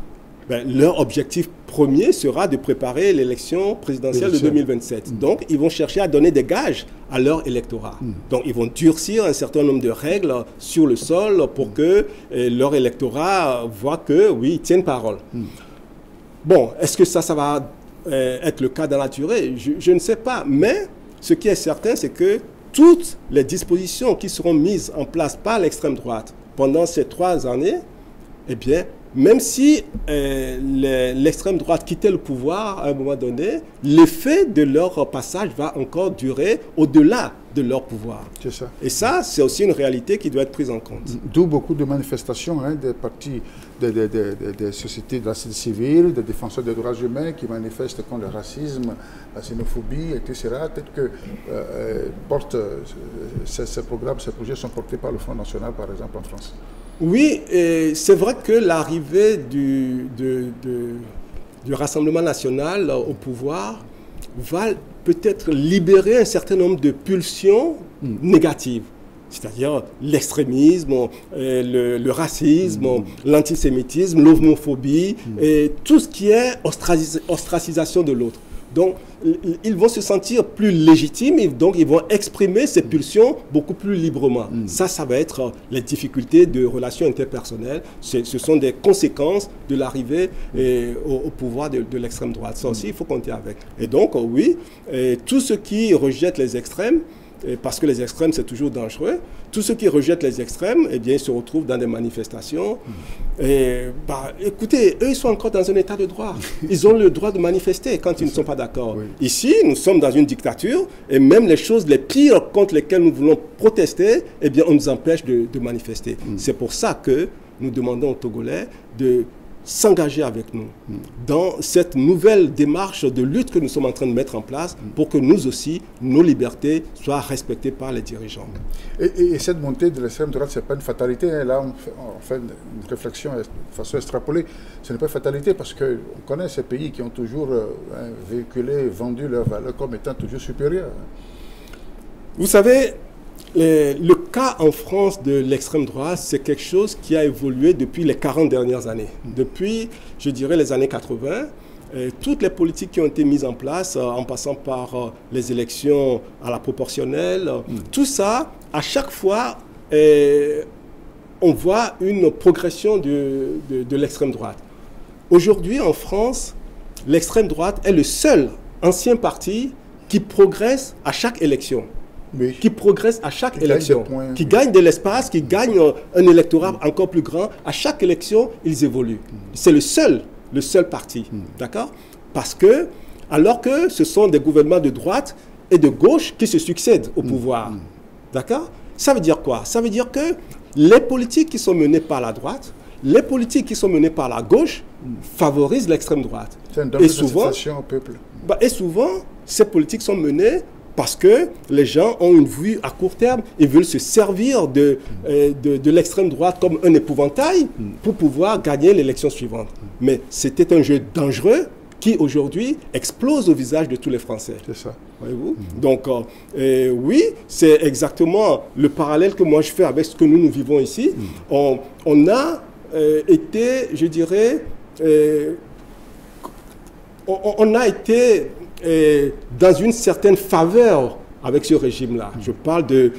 ben, leur objectif premier sera de préparer l'élection présidentielle de 2027. Donc, ils vont chercher à donner des gages à leur électorat. Donc, ils vont durcir un certain nombre de règles sur le sol pour que leur électorat voit que, oui, ils tiennent parole. Bon, est-ce que ça va être le cas dans la durée? Je ne sais pas. Mais ce qui est certain, c'est que toutes les dispositions qui seront mises en place par l'extrême droite pendant ces 3 années, eh bien, même si l'extrême droite quittait le pouvoir à un moment donné, l'effet de leur passage va encore durer au-delà de leur pouvoir. C'est ça. Et ça, c'est aussi une réalité qui doit être prise en compte. D'où beaucoup de manifestations des partis, des sociétés de la société civile, des défenseurs des droits humains qui manifestent contre le racisme, la xénophobie, etc. Peut-être que ces programmes, ces projets sont portés par le Front National, par exemple, en France. Oui, c'est vrai que l'arrivée du Rassemblement national au pouvoir va peut-être libérer un certain nombre de pulsions négatives, c'est-à-dire l'extrémisme, le racisme, l'antisémitisme, l'homophobie, et tout ce qui est ostracisation de l'autre. Donc, ils vont se sentir plus légitimes et donc ils vont exprimer ces pulsions beaucoup plus librement. Ça va être les difficultés de relations interpersonnelles. Ce sont des conséquences de l'arrivée au pouvoir de l'extrême droite. Ça aussi, il faut compter avec. Et donc, oui, tous ceux qui rejettent les extrêmes, parce que les extrêmes, c'est toujours dangereux. Tous ceux qui rejettent les extrêmes, eh bien, ils se retrouvent dans des manifestations. Et, écoutez, eux, ils sont encore dans un état de droit. Ils ont le droit de manifester quand ils ne sont pas d'accord. Oui. Ici, nous sommes dans une dictature, et même les choses les pires contre lesquelles nous voulons protester, eh bien, on nous empêche de manifester. C'est pour ça que nous demandons aux Togolais de s'engager avec nous dans cette nouvelle démarche de lutte que nous sommes en train de mettre en place pour que nous aussi, nos libertés soient respectées par les dirigeants. Et cette montée de l'extrême droite, ce n'est pas une fatalité. Là, on fait une réflexion de façon extrapolée. Ce n'est pas une fatalité parce qu'on connaît ces pays qui ont toujours véhiculé, vendu leurs valeurs comme étant toujours supérieures. Vous savez, le cas en France de l'extrême droite, c'est quelque chose qui a évolué depuis les 40 dernières années. Depuis, je dirais, les années 80, toutes les politiques qui ont été mises en place, en passant par les élections à la proportionnelle, tout ça, à chaque fois, on voit une progression de l'extrême droite. Aujourd'hui, en France, l'extrême droite est le seul ancien parti qui progresse à chaque élection. Oui. Qui progresse à chaque élection, qui gagne de l'espace, qui gagne un électorat encore plus grand. À chaque élection, ils évoluent. C'est le seul parti, d'accord? Parce que, alors que ce sont des gouvernements de droite et de gauche qui se succèdent au pouvoir, d'accord? Ça veut dire quoi? Ça veut dire que les politiques qui sont menées par la droite, les politiques qui sont menées par la gauche favorisent l'extrême droite. Et souvent, au peuple. Et souvent, ces politiques sont menées parce que les gens ont une vue à court terme, ils veulent se servir de l'extrême droite comme un épouvantail pour pouvoir gagner l'élection suivante. Mais c'était un jeu dangereux qui aujourd'hui explose au visage de tous les Français. C'est ça. Voyez-vous? Donc, oui, c'est exactement le parallèle que moi je fais avec ce que nous vivons ici. On a été, je dirais, on a été dans une certaine faveur avec ce régime-là. Je parle des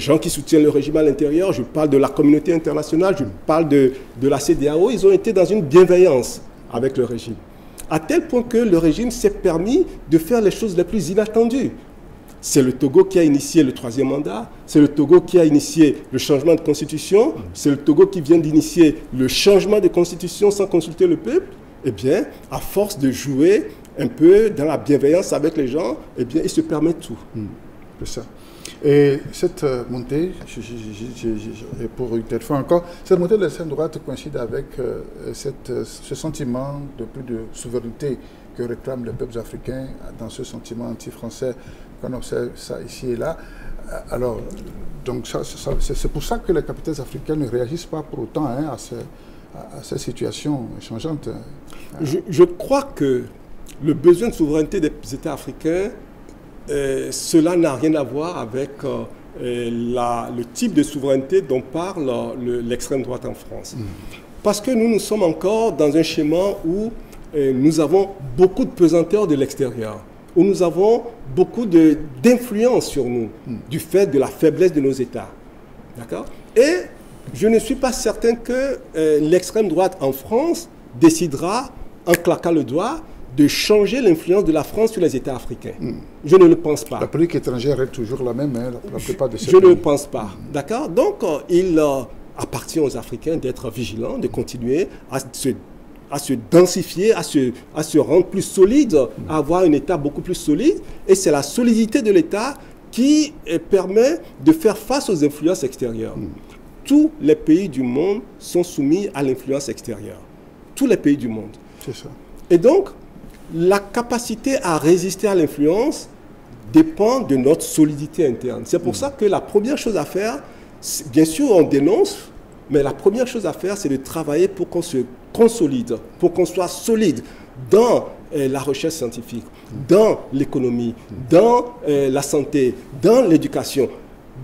gens qui soutiennent le régime à l'intérieur, je parle de la communauté internationale, je parle de la CEDEAO. Ils ont été dans une bienveillance avec le régime. À tel point que le régime s'est permis de faire les choses les plus inattendues. C'est le Togo qui a initié le 3e mandat, c'est le Togo qui a initié le changement de constitution, c'est le Togo qui vient d'initier le changement de constitution sans consulter le peuple. Eh bien, à force de jouer un peu dans la bienveillance avec les gens, eh bien, ils se permettent tout. C'est ça. Et cette montée, pour une telle fois encore, cette montée de l'extrême droite coïncide avec ce sentiment de plus de souveraineté que réclament les peuples africains, dans ce sentiment anti-français qu'on observe ça ici et là. Alors, donc c'est pour ça que les capitales africaines ne réagissent pas pour autant à ces situations changeantes. Je crois que le besoin de souveraineté des États africains, cela n'a rien à voir avec le type de souveraineté dont parle l'extrême droite en France. Parce que nous sommes encore dans un schéma où nous avons beaucoup de pesanteur de l'extérieur, où nous avons beaucoup d'influence sur nous, du fait de la faiblesse de nos États. D'accord? Et je ne suis pas certain que l'extrême droite en France décidera, en claquant le doigt, de changer l'influence de la France sur les États africains. Je ne le pense pas. La politique étrangère est toujours la même, hein, la plupart de ces Je pays. ne le pense pas. D'accord? Donc, il appartient aux Africains d'être vigilants, de continuer à se densifier, à se rendre plus solide, à avoir un État beaucoup plus solide. Et c'est la solidité de l'État qui permet de faire face aux influences extérieures. Tous les pays du monde sont soumis à l'influence extérieure. Tous les pays du monde. C'est ça. Et donc, la capacité à résister à l'influence dépend de notre solidité interne. C'est pour ça que la première chose à faire, bien sûr, on dénonce, mais la première chose à faire, c'est de travailler pour qu'on se consolide, pour qu'on soit solide dans la recherche scientifique, dans l'économie, dans la santé, dans l'éducation,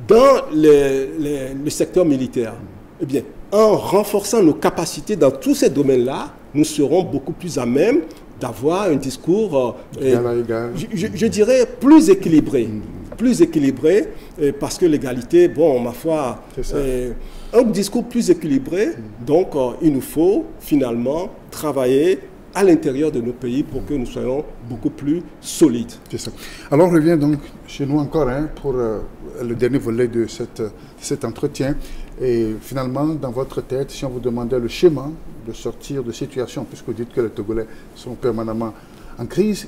dans le secteur militaire. Eh bien, en renforçant nos capacités dans tous ces domaines-là, nous serons beaucoup plus à même d'avoir un discours, je dirais, plus équilibré. Plus équilibré, parce que l'égalité, bon, ma foi, un discours plus équilibré, donc il nous faut finalement travailler à l'intérieur de nos pays pour que nous soyons beaucoup plus solides. C'est ça. Alors on revient donc chez nous encore pour le dernier volet de cet entretien. Et finalement, dans votre tête, si on vous demandait le schéma de sortir de situation, puisque vous dites que les Togolais sont permanemment en crise,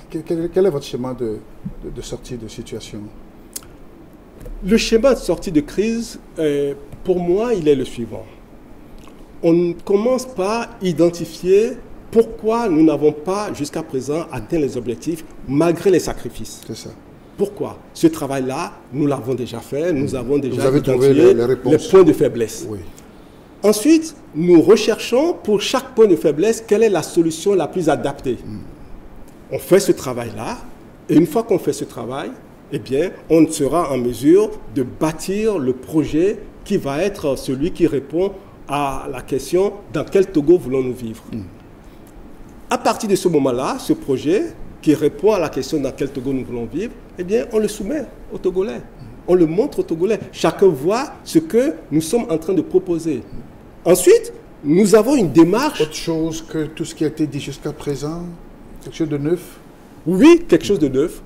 quel est votre schéma de sortie de situation? Le schéma de sortie de crise, pour moi, il est le suivant. On commence par identifier pourquoi nous n'avons pas, jusqu'à présent, atteint les objectifs, malgré les sacrifices. C'est ça. Pourquoi? Ce travail-là, nous l'avons déjà fait, nous avons déjà identifié les points de faiblesse. Oui. Ensuite, nous recherchons pour chaque point de faiblesse, quelle est la solution la plus adaptée. On fait ce travail-là, et une fois qu'on fait ce travail, eh bien, on sera en mesure de bâtir le projet qui va être celui qui répond à la question « Dans quel Togo voulons-nous vivre ?» À partir de ce moment-là, ce projet qui répond à la question « Dans quel Togo nous voulons vivre ?» eh bien, on le soumet aux Togolais. On le montre aux Togolais. Chacun voit ce que nous sommes en train de proposer. Ensuite, nous avons une démarche... Autre chose que tout ce qui a été dit jusqu'à présent? Quelque chose de neuf? Oui, quelque chose de neuf.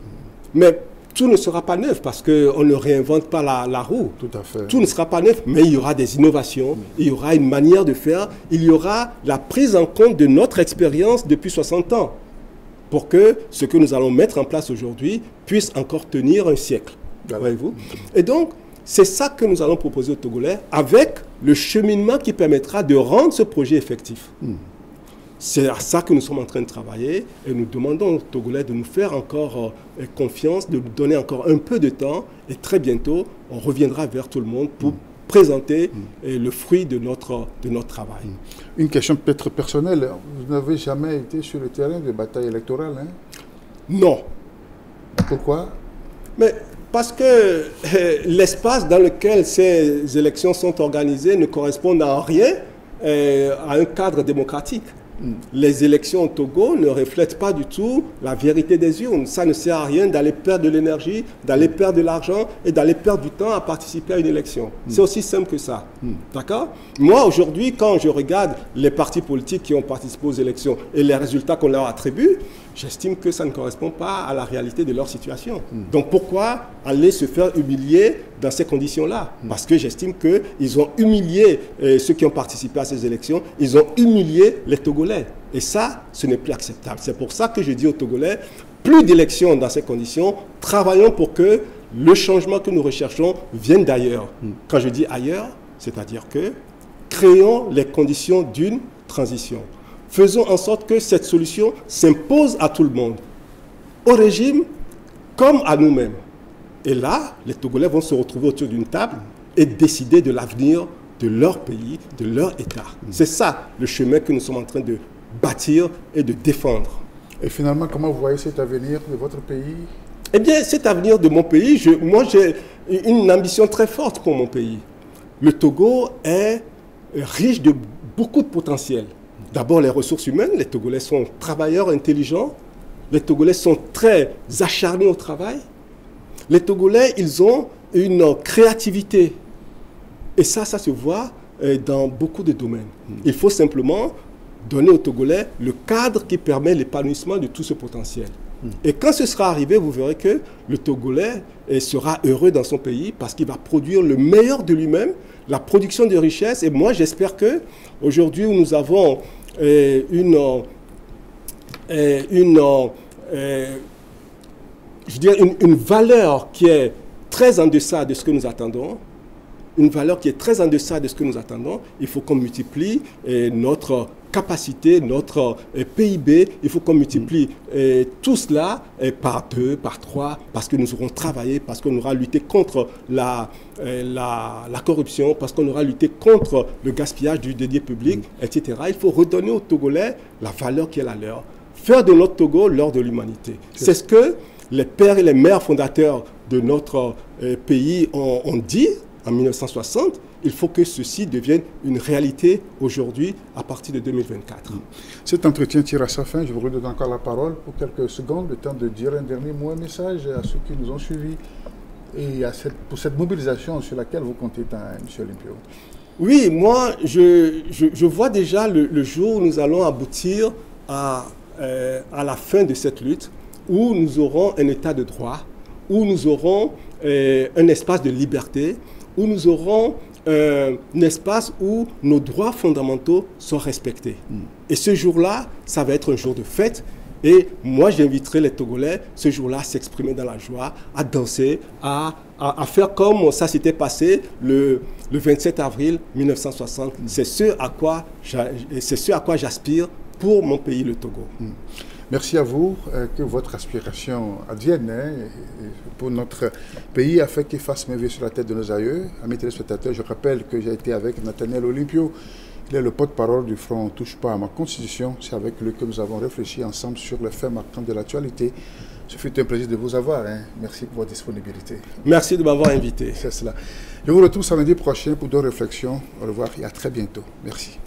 Mais tout ne sera pas neuf parce qu'on ne réinvente pas la roue. Tout à fait. Tout ne sera pas neuf, mais il y aura des innovations, il y aura une manière de faire, il y aura la prise en compte de notre expérience depuis 60 ans pour que ce que nous allons mettre en place aujourd'hui puisse encore tenir un siècle. Voyez-vous? Et donc, c'est ça que nous allons proposer aux Togolais avec le cheminement qui permettra de rendre ce projet effectif. C'est à ça que nous sommes en train de travailler et nous demandons aux Togolais de nous faire encore confiance, de nous donner encore un peu de temps et très bientôt, on reviendra vers tout le monde pour présenter le fruit de notre travail. Une question peut-être personnelle. Vous n'avez jamais été sur le terrain de bataille électorale, hein? Non. Pourquoi? Mais parce que l'espace dans lequel ces élections sont organisées ne correspond en rien à un cadre démocratique. Les élections au Togo ne reflètent pas du tout la vérité des urnes. Ça ne sert à rien d'aller perdre de l'énergie, d'aller perdre de l'argent et d'aller perdre du temps à participer à une élection. C'est aussi simple que ça. D'accord? Moi, aujourd'hui, quand je regarde les partis politiques qui ont participé aux élections et les résultats qu'on leur attribue, j'estime que ça ne correspond pas à la réalité de leur situation. Donc pourquoi aller se faire humilier dans ces conditions-là? Parce que j'estime qu'ils ont humilié ceux qui ont participé à ces élections, ils ont humilié les Togolais. Et ça, ce n'est plus acceptable. C'est pour ça que je dis aux Togolais, plus d'élections dans ces conditions, travaillons pour que le changement que nous recherchons vienne d'ailleurs. Quand je dis ailleurs, c'est-à-dire que créons les conditions d'une transition. Faisons en sorte que cette solution s'impose à tout le monde, au régime comme à nous-mêmes. Et là, les Togolais vont se retrouver autour d'une table et décider de l'avenir de leur pays, de leur État. C'est ça le chemin que nous sommes en train de bâtir et de défendre. Et finalement, comment vous voyez cet avenir de votre pays? Eh bien, cet avenir de mon pays, moi j'ai une ambition très forte pour mon pays. Le Togo est riche de beaucoup de potentiel. D'abord, les ressources humaines. Les Togolais sont travailleurs intelligents. Les Togolais sont très acharnés au travail. Les Togolais, ils ont une créativité. Et ça se voit dans beaucoup de domaines. Il faut simplement donner aux Togolais le cadre qui permet l'épanouissement de tout ce potentiel. Et quand ce sera arrivé, vous verrez que le Togolais sera heureux dans son pays parce qu'il va produire le meilleur de lui-même, la production de richesses. Et moi, j'espère qu'aujourd'hui, où nous avons une valeur qui est très en deçà de ce que nous attendons, il faut qu'on multiplie notre capacité, notre PIB, il faut qu'on multiplie tout cela par 2, par 3, parce que nous aurons travaillé, parce qu'on aura lutté contre la corruption, parce qu'on aura lutté contre le gaspillage du denier public, etc. Il faut redonner aux Togolais la valeur qui est la leur. Faire de notre Togo l'or de l'humanité. C'est ce que les pères et les mères fondateurs de notre pays ont dit en 1960. Il faut que ceci devienne une réalité aujourd'hui à partir de 2024. Cet entretien tire à sa fin. Je vous redonne encore la parole pour quelques secondes, le temps de dire un dernier mot, un message à ceux qui nous ont suivis et pour cette mobilisation sur laquelle vous comptez, M. Olympio. Oui, moi, je vois déjà le jour où nous allons aboutir à la fin de cette lutte, où nous aurons un état de droit, où nous aurons un espace de liberté, où nous aurons un espace où nos droits fondamentaux sont respectés. Et ce jour-là, ça va être un jour de fête. Et moi, j'inviterai les Togolais ce jour-là à s'exprimer dans la joie, à danser, à faire comme ça s'était passé le 27 avril 1960. C'est ce à quoi j'aspire pour mon pays, le Togo. Merci à vous, que votre aspiration advienne pour notre pays afin qu'il fasse merveille sur la tête de nos aïeux. Amis téléspectateurs, je rappelle que j'ai été avec Nathaniel Olympio. Il est le porte-parole du Front Touche pas à ma Constitution. C'est avec lui que nous avons réfléchi ensemble sur les faits marquants de l'actualité. Ce fut un plaisir de vous avoir. Merci pour votre disponibilité. Merci de m'avoir invité. C'est cela. Je vous retrouve samedi prochain pour d'autres réflexions. Au revoir et à très bientôt. Merci.